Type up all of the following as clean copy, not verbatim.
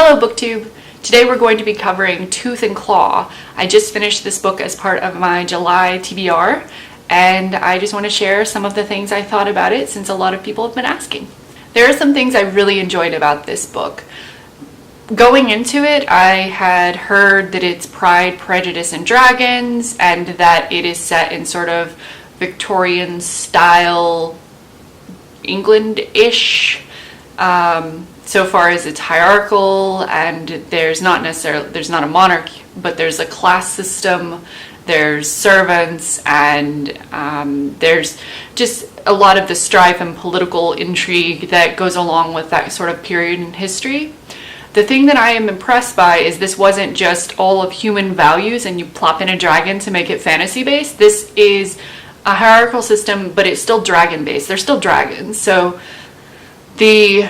Hello BookTube! Today we're going to be covering Tooth and Claw. I just finished this book as part of my July TBR, and I just want to share some of the things I thought about it since a lot of people have been asking. There are some things I really enjoyed about this book. Going into it, I had heard that it's Pride, Prejudice, and Dragons, and that it is set in sort of Victorian style, England-ish. So far as it's hierarchical, and there's not a monarchy, but there's a class system, there's servants, and there's just a lot of the strife and political intrigue that goes along with that sort of period in history. The thing that I am impressed by is this wasn't just all of human values and you plop in a dragon to make it fantasy based. This is a hierarchical system, but it's still dragon based. They're still dragons. So the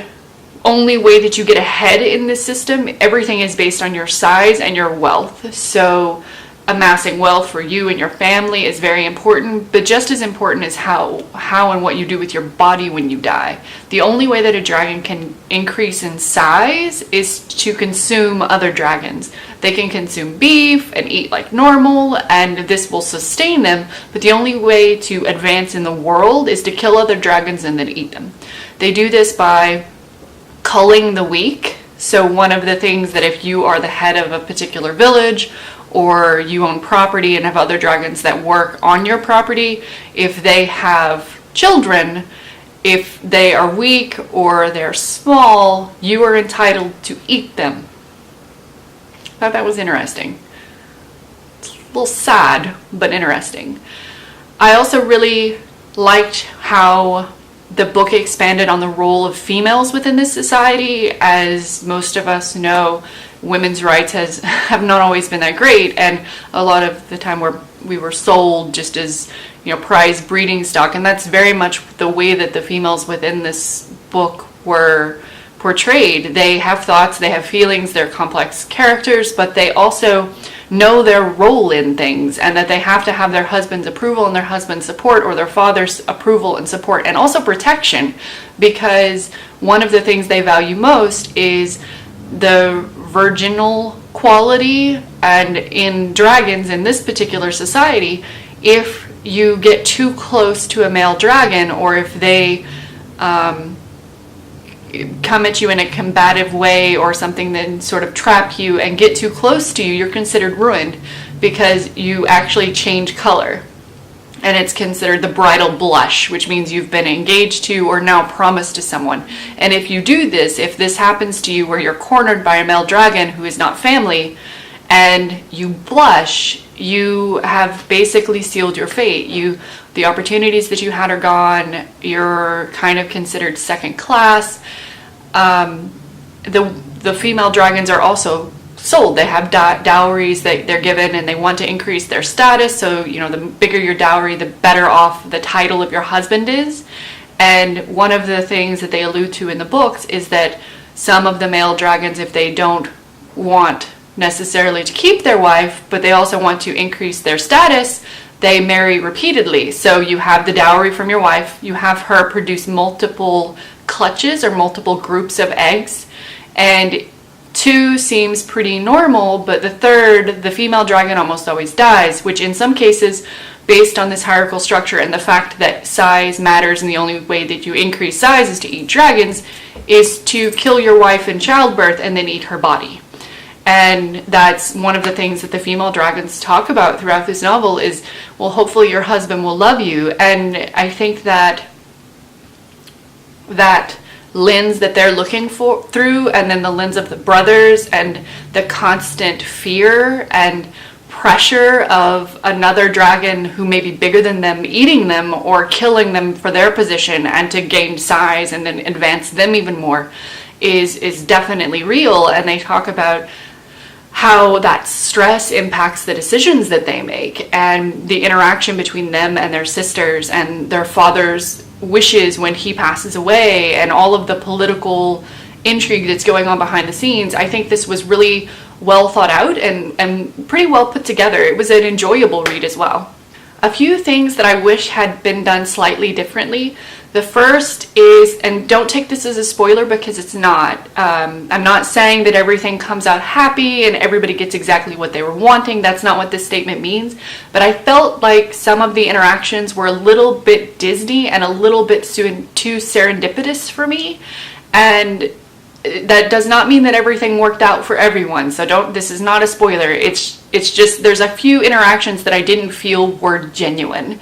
only way that you get ahead in this system, everything is based on your size and your wealth. So amassing wealth for you and your family is very important, but just as important is how and what you do with your body when you die. The only way that a dragon can increase in size is to consume other dragons. They can consume beef and eat like normal, and this will sustain them, but the only way to advance in the world is to kill other dragons and then eat them. They do this by culling the weak. So one of the things that if you are the head of a particular village or you own property and have other dragons that work on your property, if they have children, if they are weak or they're small, you are entitled to eat them. I thought that was interesting. It's a little sad, but interesting. I also really liked how the book expanded on the role of females within this society. As most of us know, women's rights have not always been that great, and a lot of the time we were sold just as, prize breeding stock, and that's very much the way that the females within this book were portrayed. They have thoughts, they have feelings, they're complex characters, but they also know their role in things, and that they have to have their husband's approval and their husband's support, or their father's approval and support, and also protection, because one of the things they value most is the virginal quality. And in dragons, in this particular society, if you get too close to a male dragon, or if they come at you in a combative way or something, then sort of trap you and get too close to you, you're considered ruined because you actually change color. And it's considered the bridal blush, which means you've been engaged to or now promised to someone. And if you do this, if this happens to you where you're cornered by a male dragon who is not family, and you blush, you have basically sealed your fate. The opportunities that you had are gone. You're kind of considered second class. The female dragons are also sold. They have dowries that they're given, and they want to increase their status. So, the bigger your dowry, the better off the title of your husband is. And one of the things that they allude to in the books is that some of the male dragons, if they don't want necessarily to keep their wife, but they also want to increase their status, they marry repeatedly. So you have the dowry from your wife, you have her produce multiple clutches or multiple groups of eggs, and 2 seems pretty normal, but the third, the female dragon, almost always dies, which in some cases, based on this hierarchical structure and the fact that size matters and the only way that you increase size is to eat dragons, is to kill your wife in childbirth and then eat her body. And that's one of the things that the female dragons talk about throughout this novel is, well, hopefully your husband will love you. And I think that lens that they're looking through, and then the lens of the brothers and the constant fear and pressure of another dragon who may be bigger than them eating them or killing them for their position and to gain size and then advance them even more is definitely real. And they talk about how that stress impacts the decisions that they make, and the interaction between them and their sisters and their father's wishes when he passes away, and all of the political intrigue that's going on behind the scenes. I think this was really well thought out and pretty well put together. It was an enjoyable read as well. A few things that I wish had been done slightly differently. The first is, and don't take this as a spoiler because it's not, I'm not saying that everything comes out happy and everybody gets exactly what they were wanting. That's not what this statement means. But I felt like some of the interactions were a little bit Disney and a little bit too serendipitous for me. And that does not mean that everything worked out for everyone. So this is not a spoiler. It's just, there's a few interactions that I didn't feel were genuine.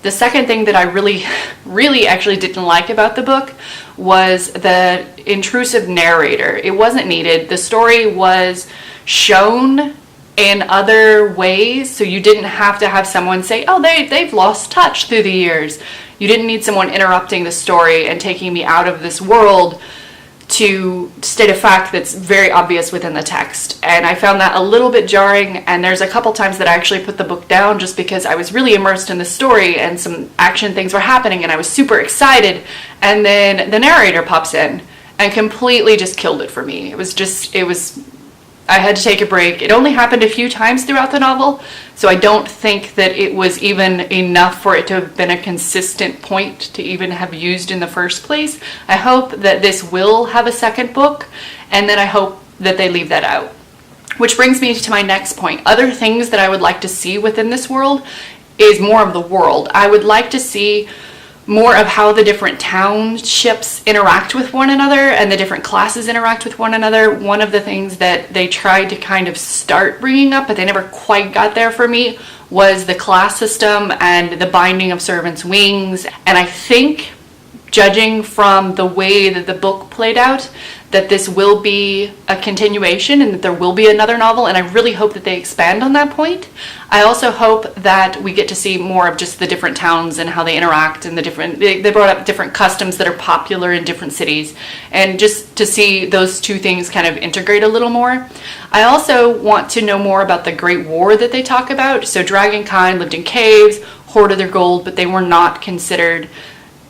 The second thing that I really actually didn't like about the book was the intrusive narrator. It wasn't needed. The story was shown in other ways, so you didn't have to have someone say, oh, they've lost touch through the years. You didn't need someone interrupting the story and taking me out of this world to state a fact that's very obvious within the text. And I found that a little bit jarring, and there's a couple times that I actually put the book down just because I was really immersed in the story and some action things were happening and I was super excited, and then the narrator pops in and completely just killed it for me. I had to take a break. It only happened a few times throughout the novel, so I don't think that it was even enough for it to have been a consistent point to even have used in the first place. I hope that this will have a second book, and then I hope that they leave that out. Which brings me to my next point. Other things that I would like to see within this world is more of the world. I would like to see more of how the different townships interact with one another and the different classes interact with one another. One of the things that they tried to kind of start bringing up, but they never quite got there for me, was the class system and the binding of servants' wings. And I think, judging from the way that the book played out, that this will be a continuation and that there will be another novel, and I really hope that they expand on that point. I also hope that we get to see more of just the different towns and how they interact, and they brought up different customs that are popular in different cities, and just to see those two things kind of integrate a little more. I also want to know more about the Great War that they talk about. So dragonkind lived in caves, hoarded their gold, but they were not considered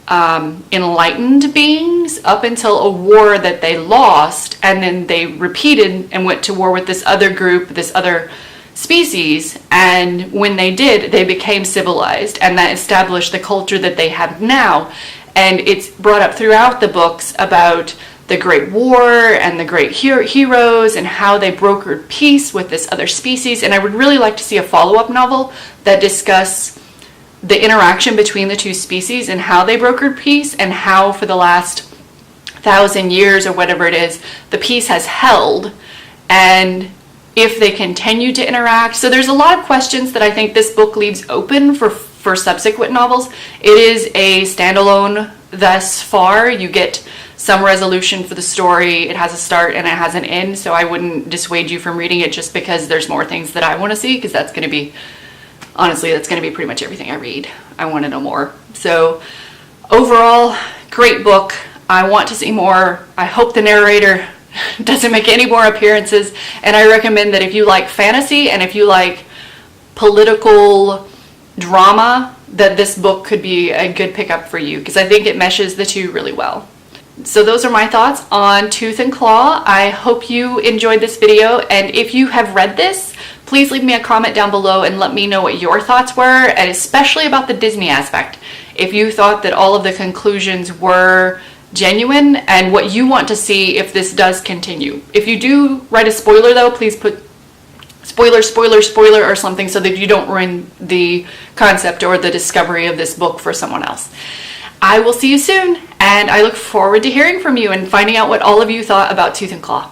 enlightened beings up until a war that they lost, and then they repeated and went to war with this other group, this other species, and when they did, they became civilized, and that established the culture that they have now. And it's brought up throughout the books about the Great War and the great heroes and how they brokered peace with this other species. And I would really like to see a follow-up novel that discuss the interaction between the two species and how they brokered peace, and how for the last 1,000 years or whatever it is, the peace has held, and if they continue to interact. So there's a lot of questions that I think this book leaves open for subsequent novels. It is a standalone thus far. You get some resolution for the story. It has a start and it has an end, so I wouldn't dissuade you from reading it just because there's more things that I want to see, because that's going to be, honestly, that's going to be pretty much everything I read. I want to know more. So overall, great book. I want to see more. I hope the narrator doesn't make any more appearances. And I recommend that if you like fantasy and if you like political drama, that this book could be a good pickup for you, because I think it meshes the two really well. So those are my thoughts on Tooth and Claw. I hope you enjoyed this video, and if you have read this, please leave me a comment down below and let me know what your thoughts were, and especially about the Disney aspect. If you thought that all of the conclusions were genuine and what you want to see if this does continue. If you do write a spoiler though, please put spoiler, spoiler, spoiler or something so that you don't ruin the concept or the discovery of this book for someone else. I will see you soon, and I look forward to hearing from you and finding out what all of you thought about Tooth and Claw.